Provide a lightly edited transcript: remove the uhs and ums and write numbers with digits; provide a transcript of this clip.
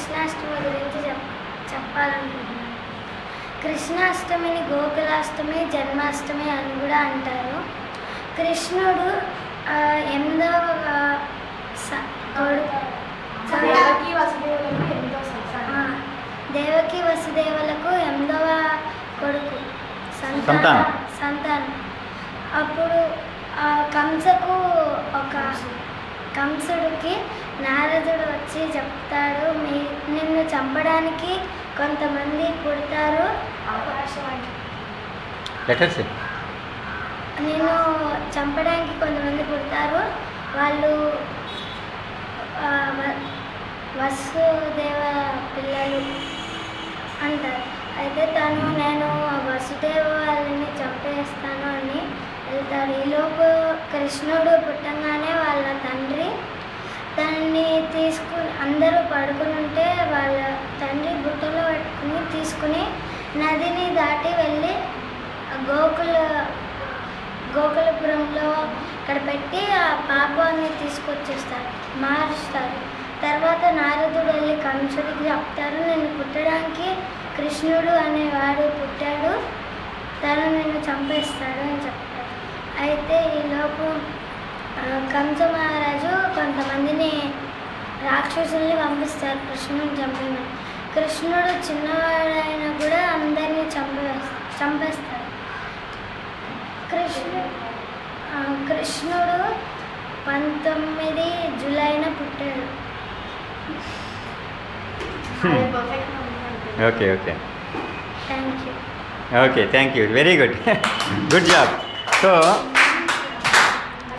కృష్ణాష్టమి గురించి చెప్పాలనుకుంటున్నాను. కృష్ణాష్టమిని గోకులాష్టమి, జన్మాష్టమి అని కూడా అంటారు. కృష్ణుడు 8వ కొడుకు. దేవకి వసుదేవులకు 8వ కొడుకు సంతానం. అప్పుడు కంసుడికి నారదుడు వచ్చి చెప్తాడు, నిన్ను చంపడానికి కొంతమంది పుడతారు, నిన్ను చంపడానికి కొంతమంది పుడతారు, వాళ్ళు వసుదేవ పిల్లలు అంటారు. అయితే నేను వసుదేవ వాళ్ళని చంపేస్తాను అని వెళ్తాడు. ఈలోపు కృష్ణుడు పుట్టంగానే వాళ్ళ తండ్రి తనని అందరూ పడుకుని ఉంటే వాళ్ళ తండ్రి బుట్టలో తీసుకుని నదిని దాటి వెళ్ళి గోకులపురంలో అక్కడ పెట్టి ఆ పాపాన్ని మారుస్తారు. తర్వాత నారదుడు వెళ్ళి కంసుడికి చెప్తారు, నేను పుట్టడానికి కృష్ణుడు అనేవాడు పుట్టాడు, తను నిన్ను చంపేస్తాడు అని చెప్తారు. అయితే ఈలోపు కంస మహారాజు కొంతమందిని రాక్షసుల్ని పంపిస్తారు కృష్ణుడిని చంపేమని. కృష్ణుడు చిన్నవాడైనా కూడా అందరినీ చంపేస్తాడు. కృష్ణుడు 19 జూలైన పుట్టాడు. Okay thank you. Okay, thank you, very good, good job. So